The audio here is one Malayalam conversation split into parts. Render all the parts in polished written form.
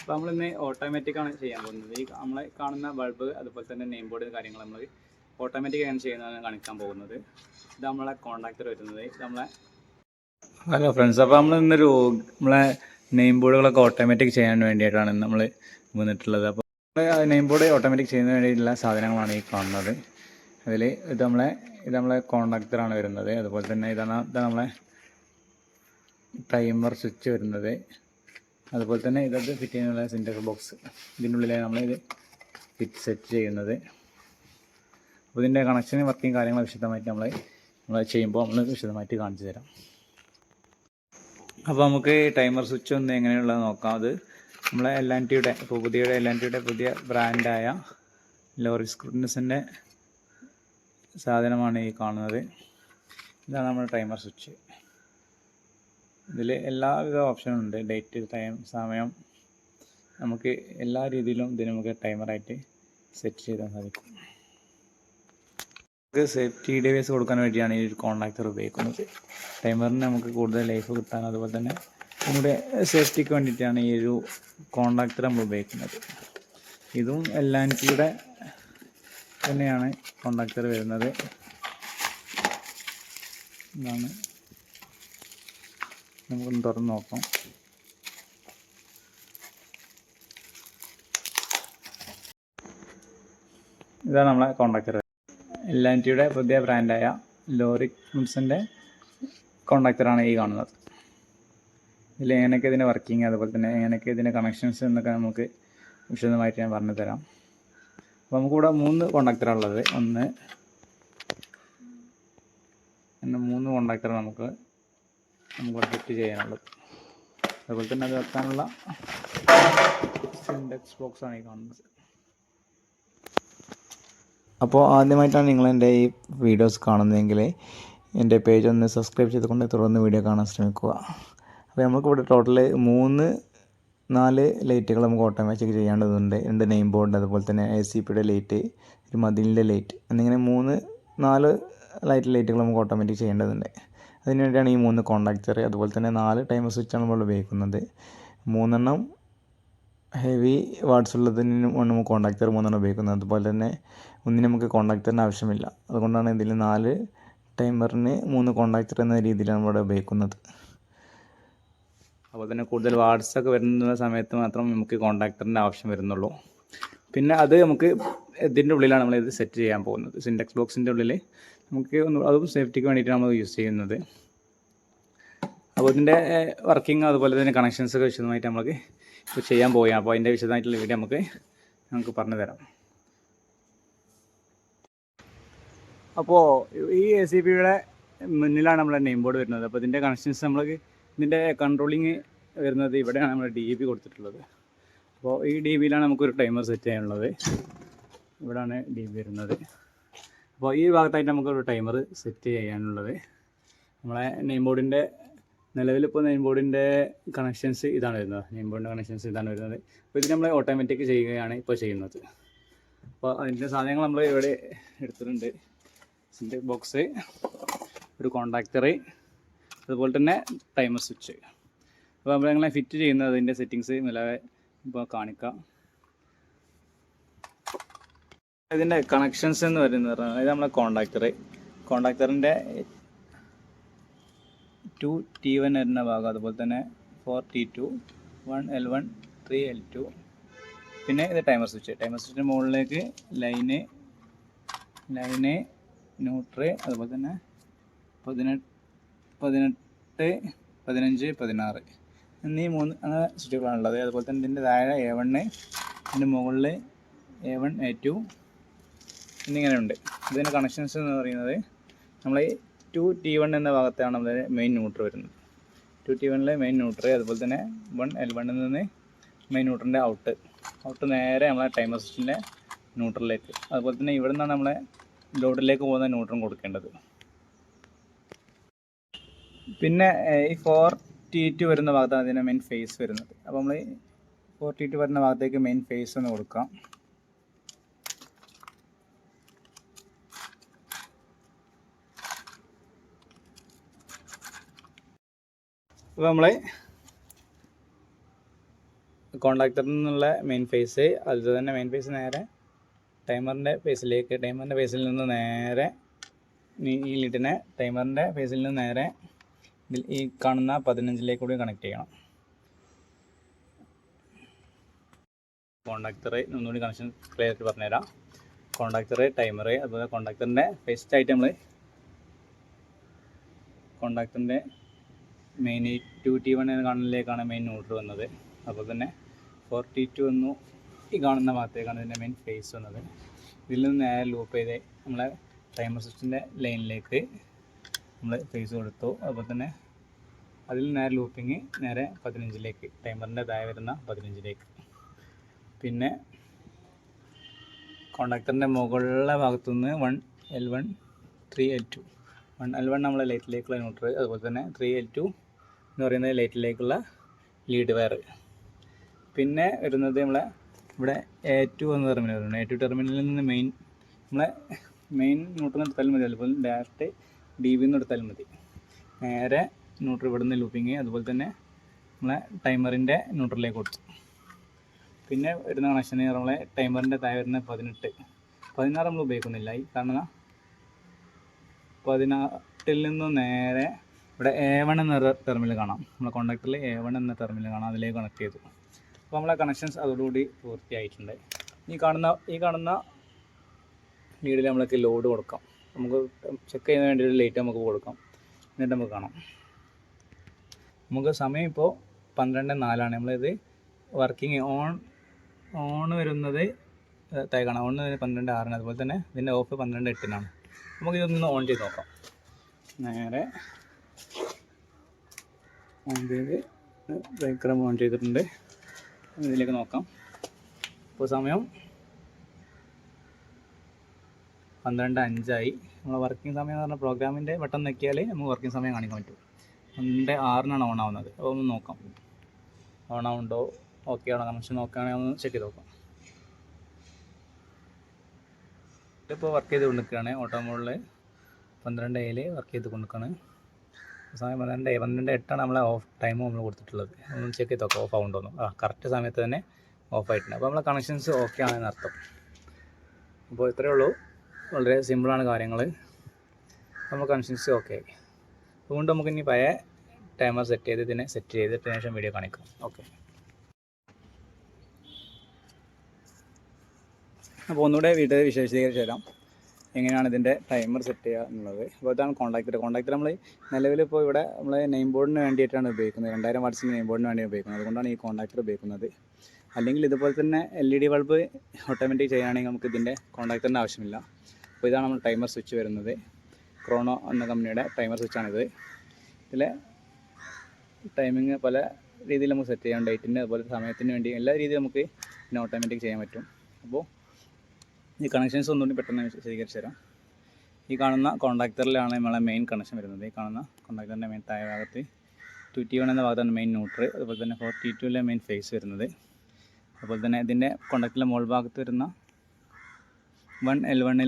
അപ്പോൾ നമ്മളിന്ന് ഓട്ടോമാറ്റിക്കാണ് ചെയ്യാൻ പോകുന്നത്. ഈ നമ്മളെ കാണുന്ന ബൾബ് അതുപോലെ തന്നെ നെയിം ബോർഡ് കാര്യങ്ങൾ നമ്മൾ ഓട്ടോമാറ്റിക്കാണ് ചെയ്യുന്നതാണ് കാണിക്കാൻ പോകുന്നത്. ഇത് നമ്മളെ കോണ്ടാക്ടർ വരുന്നത്. ഇത് നമ്മളെ ഹലോ ഫ്രണ്ട്സ്, അപ്പോൾ നമ്മൾ ഇന്നൊരു നമ്മളെ നെയിം ബോർഡുകളൊക്കെ ഓട്ടോമാറ്റിക് ചെയ്യാൻ വേണ്ടിയിട്ടാണ് നമ്മൾ വന്നിട്ടുള്ളത്. അപ്പോൾ നെയിം ബോർഡ് ഓട്ടോമാറ്റിക് ചെയ്യുന്നതിന് വേണ്ടിയിട്ടുള്ള സാധനങ്ങളാണ് ഈ കാണുന്നത്. അതിൽ ഇത് നമ്മളെ കോണ്ടാക്ടറാണ് വരുന്നത്. അതുപോലെ തന്നെ ഇതാണ് നമ്മളെ ടൈമർ സ്വിച്ച് വരുന്നത്. അതുപോലെ തന്നെ ഇതൊക്കെ ഫിറ്റ് ചെയ്യാനുള്ള സിൻറ്റക്സ് ബോക്സ്, ഇതിനുള്ളിലാണ് നമ്മളിത് സെറ്റ് ചെയ്യുന്നത്. അപ്പോൾ ഇതിൻ്റെ കണക്ഷനും വർക്കിംഗ് കാര്യങ്ങൾ വിശദമായിട്ട് നമ്മൾ ചെയ്യുമ്പോൾ നമ്മൾ വിശദമായിട്ട് കാണിച്ചു തരാം. അപ്പോൾ നമുക്ക് ടൈമർ സ്വിച്ച് ഒന്ന് എങ്ങനെയുള്ളത് നോക്കാം. അത് നമ്മളെ L&Tയുടെ L&Tയുടെ പുതിയ ബ്രാൻഡായ ലോറിസ് സ്ക്രൂട്ടൻസിൻ്റെ സാധനമാണ് ഈ കാണുന്നത്. ഇതാണ് നമ്മുടെ ടൈമർ സ്വിച്ച്. ഇതിൽ എല്ലാവിധ ഓപ്ഷനും ഉണ്ട്. ഡേറ്റ്, ടൈം, സമയം, നമുക്ക് എല്ലാ രീതിയിലും ഇതിന് നമുക്ക് ടൈമറായിട്ട് സെറ്റ് ചെയ്താൽ സാധിക്കും. നമുക്ക് സേഫ്റ്റി ഡിവൈസ് കൊടുക്കാൻ വേണ്ടിയാണ് ഈ ഒരു കോണ്ടാക്ടർ ഉപയോഗിക്കുന്നത്. ടൈമറിന് നമുക്ക് കൂടുതൽ ലൈഫ് കിട്ടാൻ, അതുപോലെ തന്നെ നമ്മുടെ സേഫ്റ്റിക്ക് വേണ്ടിയിട്ടാണ് ഈ ഒരു കോണ്ടാക്ടർ നമ്മൾ ഉപയോഗിക്കുന്നത്. ഇതും L&Tയുടെ തന്നെയാണ് കോണ്ടാക്ടർ വരുന്നത്. ഇതാണ്, നമുക്കൊന്ന് തുറന്ന് നോക്കാം. ഇതാണ് നമ്മളെ കോണ്ടാക്ടർ. L&Tയുടെ പുതിയ ബ്രാൻഡായ ലോറിക്സിൻ്റെ കോണ്ടാക്ടറാണ് ഈ കാണുന്നത്. ഇതിൽ എങ്ങനെയൊക്കെ ഇതിൻ്റെ വർക്കിംഗ്, അതുപോലെ തന്നെ എങ്ങനെയൊക്കെ ഇതിൻ്റെ കണക്ഷൻസ് എന്നൊക്കെ നമുക്ക് വിശദമായിട്ട് ഞാൻ പറഞ്ഞു തരാം. അപ്പോൾ നമുക്കിവിടെ 3 കോണ്ടാക്ടറാണുള്ളത്. മൂന്ന് കോണ്ടാക്ടർ നമുക്ക് ഫിറ്റ് ചെയ്യാനുള്ളത്. അതുപോലെ തന്നെ അത് വെക്കാനുള്ള സിൻറ്റക്സ് ബോക്സാണ് ഈ കാണുന്നത്. അപ്പോൾ ആദ്യമായിട്ടാണ് നിങ്ങൾ എൻ്റെ ഈ വീഡിയോസ് കാണുന്നതെങ്കിൽ എൻ്റെ പേജ് ഒന്ന് സബ്സ്ക്രൈബ് ചെയ്തുകൊണ്ട് തുടർന്ന് വീഡിയോ കാണാൻ ശ്രമിക്കുക. അപ്പോൾ നമുക്കിവിടെ ടോട്ടൽ 4 ലൈറ്റുകൾ നമുക്ക് ഓട്ടോമാറ്റിക് ചെയ്യേണ്ടതുണ്ട്. 2 നെയിം ബോർഡ്, അതുപോലെ തന്നെ ACPയുടെ ലൈറ്റ്, ഒരു മതിലിൻ്റെ ലൈറ്റ് എന്നിങ്ങനെ 4 ലൈറ്റുകൾ നമുക്ക് ഓട്ടോമാറ്റിക് ചെയ്യേണ്ടതുണ്ട്. അതിന് വേണ്ടിയാണ് ഈ 3 കോണ്ടാക്ടർ. അതുപോലെ തന്നെ 4 ടൈമർ സ്വിച്ചാണ് നമ്മൾ ഉപയോഗിക്കുന്നത്. 3 ഹെവി വാട്ട്സ് ഉള്ളതിന് നമുക്ക് കോണ്ടാക്ടർ 3 ഉപയോഗിക്കുന്നത്. അതുപോലെ തന്നെ ഒന്നിന് നമുക്ക് കോണ്ടാക്ടറിന് ആവശ്യമില്ല. അതുകൊണ്ടാണ് ഇതിൽ 4 ടൈമറിന് 3 കോണ്ടാക്ടർ എന്ന രീതിയിലാണ് ഇവിടെ ഉപയോഗിക്കുന്നത്. അതുപോലെ തന്നെ കൂടുതൽ വാട്ട്സൊക്കെ വരുന്ന സമയത്ത് മാത്രം നമുക്ക് കോണ്ടാക്ടറിൻ്റെ ആവശ്യം വരുന്നുള്ളൂ. പിന്നെ അത് നമുക്ക് ഇതിൻ്റെ ഉള്ളിലാണ് നമ്മളിത് സെറ്റ് ചെയ്യാൻ പോകുന്നത്. സിൻറ്റക്സ് ബോക്സിൻ്റെ ഉള്ളിൽ നമുക്ക് അതും സേഫ്റ്റിക്ക് വേണ്ടിയിട്ടാണ് നമ്മൾ യൂസ് ചെയ്യുന്നത്. അപ്പോൾ ഇതിൻ്റെ വർക്കിംഗ്, അതുപോലെ തന്നെ കണക്ഷൻസൊക്കെ വിശദമായിട്ട് നമുക്ക് ഇപ്പോൾ ചെയ്യാൻ പോവുകയാണ്. അപ്പോൾ അതിൻ്റെ വിശദമായിട്ടുള്ള വീഡിയോ നമുക്ക് പറഞ്ഞു തരാം. അപ്പോൾ ഈ ACPയുടെ മുന്നിലാണ് നമ്മളെ നെയിം ബോർഡ് വരുന്നത്. അപ്പോൾ ഇതിൻ്റെ കണക്ഷൻസ് ഇതിൻ്റെ കൺട്രോളിങ് വരുന്നത് ഇവിടെയാണ് നമ്മൾ DB കൊടുത്തിട്ടുള്ളത്. അപ്പോൾ ഈ DBയിലാണ് നമുക്കൊരു ടൈമർ സെറ്റ് ചെയ്യാനുള്ളത്. ഇവിടെയാണ് DB വരുന്നത്. അപ്പോൾ ഈ ഭാഗത്തായിട്ട് നമുക്കൊരു ടൈമർ സെറ്റ് ചെയ്യാനുള്ളത്. നമ്മളെ നെയിം ബോർഡിൻ്റെ നിലവിലിപ്പോൾ നെയിം ബോർഡിൻ്റെ കണക്ഷൻസ് ഇതാണ് വരുന്നത്. നെയിം ബോർഡിൻ്റെ കണക്ഷൻസ് ഇതാണ് വരുന്നത്. അപ്പോൾ ഇത് നമ്മൾ ഓട്ടോമാറ്റിക് ചെയ്യുകയാണ് ഇപ്പോൾ ചെയ്യുന്നത്. അപ്പോൾ അതിൻ്റെ സാധനങ്ങൾ നമ്മൾ ഇവിടെ എടുത്തിട്ടുണ്ട്. സിൻറ്റക്സ് ബോക്സ്, ഒരു കോണ്ടാക്ടർ, അതുപോലെ തന്നെ ടൈമർ സ്വിച്ച്. അപ്പോൾ നമ്മളെങ്ങനെ ഫിറ്റ് ചെയ്യുന്നത് അതിൻ്റെ സെറ്റിങ്സ് നിലവിൽ ഇപ്പോൾ കാണിക്കാം. ഇതിൻ്റെ കണക്ഷൻസ് എന്ന് പറയുന്നത് ഇത് നമ്മളെ കോണ്ടാക്ടറിൻ്റെ 2T1 വരുന്ന ഭാഗം, അതുപോലെ തന്നെ 4T2, 1L1, 3L2. പിന്നെ ഇത് ടൈമർ സ്വിച്ചിൻ്റെ മുകളിലേക്ക് ലൈന്, ന്യൂട്രൽ, അതുപോലെ തന്നെ 18, 15, 16 എന്നീ 3 സ്വിച്ചുകളാണുള്ളത്. അതുപോലെ തന്നെ ഇതിൻ്റെ താഴെ A1, ഇതിൻ്റെ മുകളിൽ A1, A2 എന്നിങ്ങനെയുണ്ട്. ഇതിൻ്റെ കണക്ഷൻസ് എന്ന് പറയുന്നത് നമ്മൾ 2T1 എന്ന ഭാഗത്താണ് നമ്മൾ മെയിൻ ന്യൂട്രൽ വരുന്നത്. 2T1 മെയിൻ ന്യൂട്രൽ, അതുപോലെ തന്നെ 1L1 നിന്ന് മെയിൻ ന്യൂട്രലിൻ്റെ ഔട്ട് നേരെ നമ്മളെ ടൈമർ സ്വിച്ചിൻ്റെ ന്യൂട്രലിലേക്ക്, അതുപോലെ തന്നെ ഇവിടെ നിന്നാണ് നമ്മളെ ലോഡിലേക്ക് പോകുന്ന ന്യൂട്രൽ കൊടുക്കേണ്ടത്. പിന്നെ ഈ 4T2 വരുന്ന ഭാഗത്താണ് ഇതിൻ്റെ മെയിൻ ഫേസ് വരുന്നത്. അപ്പോൾ നമ്മൾ 4T2 വരുന്ന ഭാഗത്തേക്ക് മെയിൻ ഫേസ് ഒന്ന് കൊടുക്കാം. അപ്പോൾ നമ്മൾ കോണ്ടാക്ടറിൽ നിന്നുള്ള മെയിൻ ഫേസ്, അതുപോലെ തന്നെ മെയിൻ ഫേസ് നേരെ ടൈമറിൻ്റെ ഫേസിലേക്ക്, ടൈമറിൻ്റെ ഫേസിൽ നിന്ന് നേരെ ഈ ലീഡിനെ ടൈമറിൻ്റെ ഫേസിൽ നിന്ന് നേരെ ഈ കാണുന്ന 15 കൂടി കണക്ട് ചെയ്യണം. കോണ്ടാക്ടർ ഒന്നുകൂടി കണക്ഷൻ ക്ലിയർ ആയിട്ട് പറഞ്ഞുതരാം. കോണ്ടാക്ടർ, ടൈമർ, അതുപോലെ കോണ്ടാക്ടറിൻ്റെ ഫസ്റ്റ് ആയിട്ട് നമ്മൾ കോണ്ടാക്ടറിൻ്റെ മെയിൻ 2T1 എന്ന കാണലിലേക്കാണ് മെയിൻ ന്യൂട്രൽ വന്നത്. അതുപോലെ തന്നെ 4T2 എന്നു ഈ കാണുന്ന ഭാഗത്തേക്കാണ് ഇതിൻ്റെ മെയിൻ ഫേസ് വന്നത്. ഇതിൽ നിന്ന് നേരെ ലൂപ്പ് ചെയ്ത് നമ്മളെ ടൈമർ സ്വിച്ചിൻ്റെ ലൈനിലേക്ക് നമ്മൾ ഫേസ് കൊടുത്തു. അതുപോലെ തന്നെ അതിൽ നേരെ ലൂപ്പിങ് നേരെ 15 ടൈമറിൻ്റെ താഴെ വരുന്ന 15. പിന്നെ കോണ്ടാക്ടറിൻ്റെ മുകളിലെ ഭാഗത്തുനിന്ന് 1L1 3L2, 1L1 നമ്മളെ ലൈറ്റിലേക്കുള്ള ന്യൂട്രൽ, അതുപോലെ തന്നെ 3L2 എന്ന് പറയുന്നത് ലൈറ്റിലേക്കുള്ള ലീഡ് വയർ. പിന്നെ വരുന്നത് നമ്മളെ ഇവിടെ A2 എന്ന ടെർമിനൽ വരുന്നുണ്ട്. A2 ടെർമിനലിൽ നിന്ന് നമ്മളെ മെയിൻ ന്യൂട്രൽ എടുത്താലും മതി, അതുപോലെ ഡയറക്റ്റ് DB എന്ന് എടുത്താലും മതി. നേരെ ന്യൂട്രൽ ഇവിടെ നിന്ന് ലൂപ്പിങ്, അതുപോലെ തന്നെ നമ്മളെ ടൈമറിൻ്റെ ന്യൂട്രലിലേക്ക് കൊടുത്തു. പിന്നെ വരുന്ന കണക്ഷൻ നമ്മളെ ടൈമറിൻ്റെ താഴെ വരുന്ന 18, 16 നമ്മൾ ഉപയോഗിക്കുന്നില്ല. ഈ കാണുന്ന 16 നിന്ന് നേരെ ഇവിടെ A1 എന്ന ടെർമിനൽ കാണാം. നമ്മളെ കോണ്ടാക്ടറിൽ A1 എന്ന ടെർമിനൽ കാണാം, അതിലേക്ക് കണക്ട് ചെയ്തു. അപ്പോൾ നമ്മളെ കണക്ഷൻസ് അതോടുകൂടി പൂർത്തിയായിട്ടുണ്ട്. ഈ കാണുന്ന ലീഡിൽ നമ്മൾക്ക് ലോഡ് കൊടുക്കാം. നമുക്ക് ചെക്ക് ചെയ്യാൻ വേണ്ടി ഒരു ലൈറ്റ് നമുക്ക് കൊടുക്കാം, എന്നിട്ട് നമുക്ക് കാണാം. നമുക്ക് സമയം ഇപ്പോൾ 12:04 നമ്മളിത് വർക്കിംഗ് ഓൺ വരുന്നത് താഴെ കാണാം. ഓൺ 12:06, അതുപോലെ തന്നെ ഇതിൻ്റെ ഓഫ് 12:08. നമുക്ക് ഇതൊന്ന് ഓൺ ചെയ്ത് നോക്കാം. നേരെ ഓൺ ചെയ്ത് ബ്രേക്കർ ഓൺ ചെയ്തിട്ടുണ്ട്. ഇതിലേക്ക് നോക്കാം. ഇപ്പോൾ സമയം 12:05. നമ്മളെ വർക്കിംഗ് സമയം എന്ന് പറഞ്ഞാൽ പ്രോഗ്രാമിൻ്റെ ബട്ടൺ നോക്കിയാൽ നമുക്ക് വർക്കിംഗ് സമയം കാണിക്കാൻ പറ്റും. 12:06 ഓൺ ആവുന്നത്. അപ്പോൾ ഒന്ന് നോക്കാം, ഓൺ ആവുന്നുണ്ടോ, ഓക്കെ ആണോ, കണക്ഷൻ നോക്കുകയാണെങ്കിൽ ഒന്ന് ചെക്ക് ചെയ്ത് നോക്കാം. ഇപ്പോൾ വർക്ക് ചെയ്ത് കൊണ്ടിരിക്കുകയാണ്. ഓട്ടോ മോഡിൽ 12A വർക്ക് ചെയ്ത് കൊണ്ടിരിക്കുകയാണ്. സമയം 12:08 നമ്മളെ ഓഫ് ടൈം നമ്മൾ കൊടുത്തിട്ടുള്ളത്. ഒന്ന് ചെക്ക് ചെയ്ത് നോക്കാം ഓഫ് ആവുന്നുണ്ടോന്ന്. കറക്റ്റ് സമയത്ത് തന്നെ ഓഫ് ആയിട്ടുണ്ട്. അപ്പോൾ നമ്മളെ കണക്ഷൻസ് ഓക്കെ ആണെന്ന് അർത്ഥം. അപ്പോൾ ഇത്രയേ ഉള്ളൂ, വളരെ സിമ്പിളാണ് കാര്യങ്ങൾ. നമ്മൾ കണക്ഷൻസ് ഓക്കെ ആയി. അതുകൊണ്ട് നമുക്ക് ഇനി പഴയ ടൈമർ സെറ്റ് ചെയ്തിട്ട് ശേഷം വീഡിയോ കാണിക്കാം. ഓക്കെ. അപ്പോൾ ഒന്നുകൂടെ വീഡിയോ വിശദീകരിച്ച് തരാം എങ്ങനെയാണ് ഇതിൻ്റെ ടൈമർ സെറ്റ് ചെയ്യുക എന്നുള്ളത്. അപ്പോൾ ഇതാണ് കോണ്ടാക്ടർ നമ്മൾ നിലവിലിപ്പോൾ ഇവിടെ നമ്മൾ നെയിം ബോർഡിന് വേണ്ടിയിട്ടാണ് ഉപയോഗിക്കുന്നത്. 2000 വാട്ട്സിൻ്റെ നെയിം ബോർഡിന് വേണ്ടി ഉപയോഗിക്കുന്നത്. അതുകൊണ്ടാണ് ഈ കോണ്ടാക്ടർ ഉപയോഗിക്കുന്നത്. അല്ലെങ്കിൽ ഇതുപോലെ തന്നെ LED ബൾബ് ഓട്ടോമാറ്റിക് ചെയ്യുകയാണെങ്കിൽ നമുക്ക് ഇതിൻ്റെ കോണ്ടാക്ടറിൻ്റെ ആവശ്യമില്ല. അപ്പോൾ ഇതാണ് നമ്മൾ ടൈമർ സ്വിച്ച് വരുന്നത്. ക്രോണോ എന്ന കമ്പനിയുടെ ടൈമർ സ്വിച്ചാണിത്. ഇതിലെ ടൈമിങ് പല രീതിയിൽ നമുക്ക് സെറ്റ് ചെയ്യാം. ഡേറ്റിൻ്റെ അതുപോലെ സമയത്തിന് വേണ്ടി എല്ലാ രീതിയിലും നമുക്ക് ഇതിനെ ഓട്ടോമാറ്റിക് ചെയ്യാൻ പറ്റും. അപ്പോൾ ഈ കണക്ഷൻസ് ഒന്നുകൂടി പെട്ടെന്ന് വിശദീകരിച്ച് തരാം. ഈ കാണുന്ന കോണ്ടാക്ടറിലാണ് നമ്മളെ മെയിൻ കണക്ഷൻ വരുന്നത്. ഈ കാണുന്ന കോണ്ടാക്ടറിൻ്റെ മെയിൻ താഴെ ഭാഗത്ത് 2T1 എന്ന ഭാഗത്താണ് മെയിൻ ന്യൂട്രൽ, അതുപോലെ തന്നെ 4T2 മെയിൻ ഫേസ് വരുന്നത്. അതുപോലെ തന്നെ ഇതിൻ്റെ കോണ്ടാക്ടറിലെ മുകൾ ഭാഗത്ത് വരുന്ന 1L1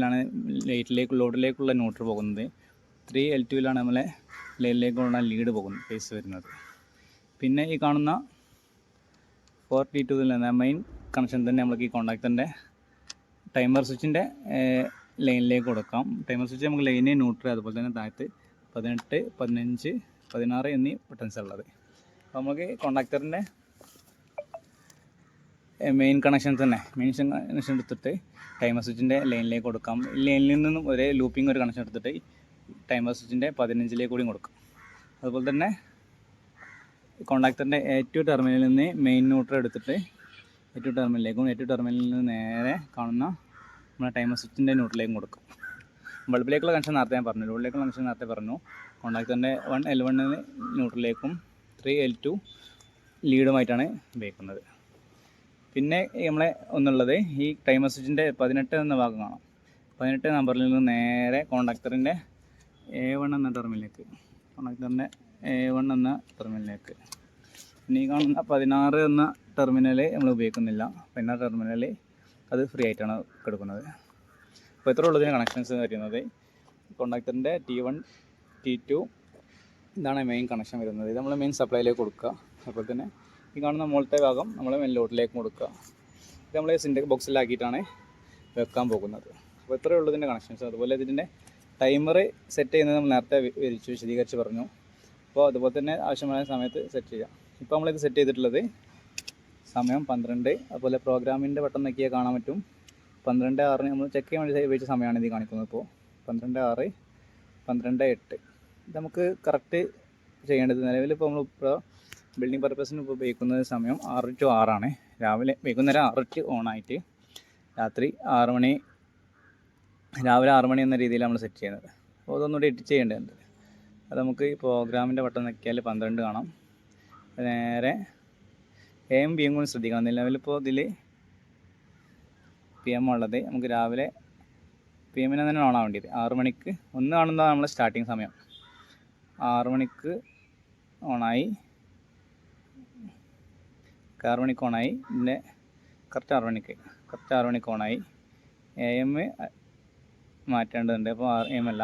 ലോഡിലേക്കുള്ള ന്യൂട്രൽ പോകുന്നത്. 3L2 നമ്മളെ ലൈനിലേക്കുള്ള ലീഡ് പോകുന്നത്, ഫേസ് വരുന്നത്. പിന്നെ ഈ കാണുന്ന 4T2 മെയിൻ കണക്ഷൻ തന്നെ നമുക്ക് ഈ കോണ്ടാക്ടറിൻ്റെ ടൈമർ സ്വിച്ചിൻ്റെ ലൈനിലേക്ക് കൊടുക്കാം. ടൈമർ സ്വിച്ച് നമുക്ക് ലൈന്, ന്യൂട്രൽ, അതുപോലെ തന്നെ താഴത്ത് 18, 15, 16 എന്നീ ബട്ടൺസ് ഉള്ളത്. അപ്പോൾ നമുക്ക് കോണ്ടാക്ടറിൻ്റെ മെയിൻ കണക്ഷൻ എടുത്തിട്ട് ടൈമർ സ്വിച്ചിൻ്റെ ലൈനിലേക്ക് കൊടുക്കാം. ലൈനിൽ നിന്നും ഒരേ ലൂപ്പിംഗ് ഒരു കണക്ഷൻ എടുത്തിട്ട് ടൈമർ സ്വിച്ചിൻ്റെ 15 കൂടി കൊടുക്കാം. അതുപോലെ തന്നെ കോണ്ടാക്ടറിൻ്റെ A2 ടെർമിനലിൽ നിന്ന് മെയിൻ ന്യൂട്രൽ എടുത്തിട്ട് A2 ടെർമിനലിലേക്കും A2 ടെർമിനലിൽ നിന്ന് നേരെ കാണുന്ന നമ്മുടെ ടൈമർ സ്വിച്ചിൻ്റെ ന്യൂട്രലിലേക്കും കൊടുക്കും. ബൾബിലേക്കുള്ള കണക്ഷൻ നേരത്തെ ഞാൻ പറഞ്ഞു, ലോഡിലേക്കുള്ള കണക്ഷൻ നേരത്തെ പറഞ്ഞു. കോണ്ടാക്ടറിൻ്റെ 1L1 ന്യൂട്രലിലേക്കും 3L2 ലീഡുമായിട്ടാണ് ഉപയോഗിക്കുന്നത്. പിന്നെ നമ്മളെ ഒന്നുള്ളത് ഈ ടൈമർ സ്വിച്ചിൻ്റെ 18 എന്ന ഭാഗം കാണാം. 18 നമ്പറിൽ നിന്ന് നേരെ കോണ്ടാക്ടറിൻ്റെ A1 എന്ന ടെർമിനലിലേക്ക്, പിന്നെ ഈ കാണുന്ന 16 എന്ന ടെർമിനൽ നമ്മൾ ഉപയോഗിക്കുന്നില്ല. 16 ടെർമിനൽ അത് ഫ്രീ ആയിട്ടാണ് കൊടുക്കുന്നത്. അപ്പോൾ ഇത്ര ഉള്ളതിന് കണക്ഷൻസ് വരുന്നത്. കോണ്ടാക്ടറിൻ്റെ T1, T2 ഇതാണ് മെയിൻ കണക്ഷൻ വരുന്നത്. ഇത് നമ്മൾ മെയിൻ സപ്ലൈയിലേക്ക് കൊടുക്കുക. അതുപോലെ തന്നെ ഈ കാണുന്ന മുകളിലത്തെ ഭാഗം നമ്മൾ ലോഡിലേക്ക് കൊടുക്കുക. ഇത് നമ്മൾ സിൻടെക്സ് ബോക്സിലാക്കിയിട്ടാണ് വെക്കാൻ പോകുന്നത്. അപ്പോൾ ഇത്രയേ ഉള്ളൂ ഇതിൻ്റെ കണക്ഷൻസ്. അതുപോലെ ഇതിൻ്റെ ടൈമർ സെറ്റ് ചെയ്യുന്നത് നമ്മൾ നേരത്തെ വിശദീകരിച്ച് പറഞ്ഞു. അപ്പോൾ അതുപോലെ തന്നെ ആവശ്യമായ സമയത്ത് സെറ്റ് ചെയ്യാം. ഇപ്പോൾ നമ്മളിത് സെറ്റ് ചെയ്തിട്ടുള്ളത് സമയം 12, അതുപോലെ പ്രോഗ്രാമിൻ്റെ ബട്ടൺ നോക്കിയാൽ കാണാൻ പറ്റും 12:06 നമ്മൾ ചെക്ക് ചെയ്യാൻ വേണ്ടി ഉപയോഗിച്ച സമയമാണ് ഇത് കാണിക്കുന്നത്. ഇപ്പോൾ 12:06, 12:08 ഇത് നമുക്ക് കറക്റ്റ് ചെയ്യേണ്ടത്. നിലവിൽ ഇപ്പോൾ നമ്മളിപ്പോൾ ബിൽഡിംഗ് പർപ്പസിന് ഇപ്പോൾ ഉപയോഗിക്കുന്നത് സമയം 6 to 6 ആണ്. വൈകുന്നേരം 6 ഓണായിട്ട് രാത്രി 6 മണി, രാവിലെ 6 മണി എന്ന രീതിയിൽ നമ്മൾ സെറ്റ് ചെയ്യുന്നത്. അപ്പോൾ അതൊന്നുകൂടി എഡിറ്റ് ചെയ്യേണ്ടതുണ്ട്. അത് നമുക്ക് ഈ പ്രോഗ്രാമിൻ്റെ ബട്ടൺ നോക്കിയാൽ 12 കാണാം. നേരെ AM PM കൂടി ശ്രദ്ധിക്കണം. നിലവിലിപ്പോൾ ഇതിൽ PM ഉള്ളത് നമുക്ക് രാവിലെ PM തന്നെ ഓൺ ആവേണ്ടത് 6 മണിക്ക് ഒന്ന് കാണുന്നതാണ് നമ്മൾ സ്റ്റാർട്ടിങ് സമയം. 6 മണിക്ക് ഓണായി, 6 മണിക്ക് ഓണായി. പിന്നെ കറക്റ്റ് 6 മണിക്ക് ഓണായി. AM മാറ്റേണ്ടതുണ്ട്. അപ്പോൾ AM അല്ല,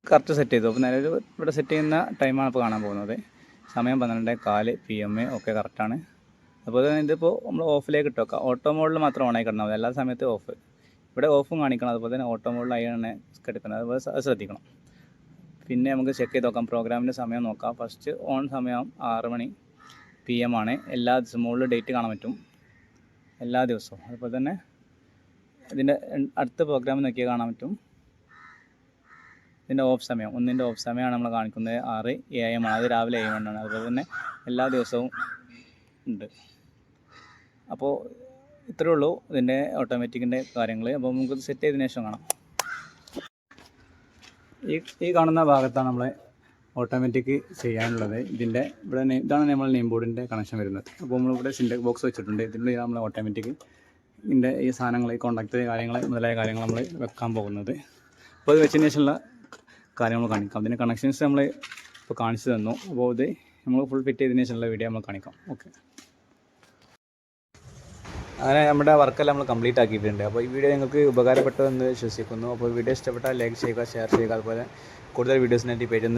കറക്റ്റ് സെറ്റ് ചെയ്തു. അപ്പോൾ നിലവിൽ ഇവിടെ സെറ്റ് ചെയ്യുന്ന ടൈമാണ് ഇപ്പോൾ കാണാൻ പോകുന്നത്. സമയം 12:15 PM ഒക്കെ കറക്റ്റാണ്. അതുപോലെ തന്നെ ഇതിപ്പോൾ നമ്മൾ ഓഫിലേക്ക് ഇട്ട് വെക്കാം. ഓട്ടോ മോഡിൽ മാത്രം ഓണായി കിടന്നാൽ മതി, എല്ലാ സമയത്തും ഓഫ്. ഇവിടെ ഓഫും കാണിക്കണം, അതുപോലെ തന്നെ ഓട്ടോ മോഡിലായാണ് കിടക്കുന്നത്. അതുപോലെ അത് ശ്രദ്ധിക്കണം. പിന്നെ നമുക്ക് ചെക്ക് ചെയ്ത് നോക്കാം, പ്രോഗ്രാമിൻ്റെ സമയം നോക്കാം. ഫസ്റ്റ് ഓൺ സമയം 6 മണി PM ആണ്. എല്ലാ ദിവസവും മുകളിൽ ഡേറ്റ് കാണാൻ പറ്റും, എല്ലാ ദിവസവും. അതുപോലെ തന്നെ ഇതിൻ്റെ അടുത്ത പ്രോഗ്രാം നോക്കിയാൽ കാണാൻ പറ്റും. ഇതിൻ്റെ ഓഫ് സമയം, ഒന്നിൻ്റെ ഓഫ് സമയമാണ് നമ്മൾ കാണിക്കുന്നത് 6 AM ആണ്. അത് രാവിലെ 7 മണിയാണ്. അതുപോലെ തന്നെ എല്ലാ ദിവസവും ഉണ്ട്. അപ്പോൾ ഇത്രയേ ഉള്ളൂ ഇതിൻ്റെ ഓട്ടോമാറ്റിക്കിൻ്റെ കാര്യങ്ങൾ. അപ്പോൾ നമുക്കത് സെറ്റ് ചെയ്തതിന് ശേഷം കാണാം. ഈ കാണുന്ന ഭാഗത്താണ് നമ്മൾ ഓട്ടോമാറ്റിക് ചെയ്യാനുള്ളത്. ഇതിൻ്റെ ഇവിടെ ഇതാണ് നമ്മൾ നെയിം ബോർഡിൻ്റെ കണക്ഷൻ വരുന്നത്. അപ്പോൾ നമ്മളിവിടെ സിൻടെക്സ് ബോക്സ് വെച്ചിട്ടുണ്ട്. ഇതിനുള്ളിൽ നമ്മൾ ഓട്ടോമാറ്റിക് ഇതിൻ്റെ ഈ സാധനങ്ങൾ, ഈ കോൺടാക്റ്റ് കാര്യങ്ങൾ മുതലായ കാര്യങ്ങൾ നമ്മൾ വെക്കാൻ പോകുന്നത്. അപ്പോൾ അത് വെച്ചതിന് ശേഷമുള്ള കാര്യങ്ങൾ കാണിക്കാം. അതിൻ്റെ കണക്ഷൻസ് നമ്മൾ ഇപ്പോൾ കാണിച്ചു തന്നു. അപ്പോൾ ഇത് നമ്മൾ ഫുൾ ഫിറ്റ് ചെയ്തതിന് ശേഷമുള്ള വീഡിയോ നമ്മൾ കാണിക്കാം. ഓക്കെ, അങ്ങനെ നമ്മുടെ വർക്കെല്ലാം നമ്മൾ കംപ്ലീറ്റ് ആക്കിയിട്ടുണ്ട്. അപ്പോൾ ഈ വീഡിയോ നിങ്ങൾക്ക് ഉപകാരപ്പെട്ടതെന്ന് വിശ്വസിക്കുന്നു. അപ്പോൾ വീഡിയോ ഇഷ്ടപ്പെട്ടാൽ ലൈക്ക് ചെയ്യുക, ഷെയർ ചെയ്യുക. അതുപോലെ കൂടുതൽ വീഡിയോസിനായിട്ട് ഈ പേജ് ഒന്ന്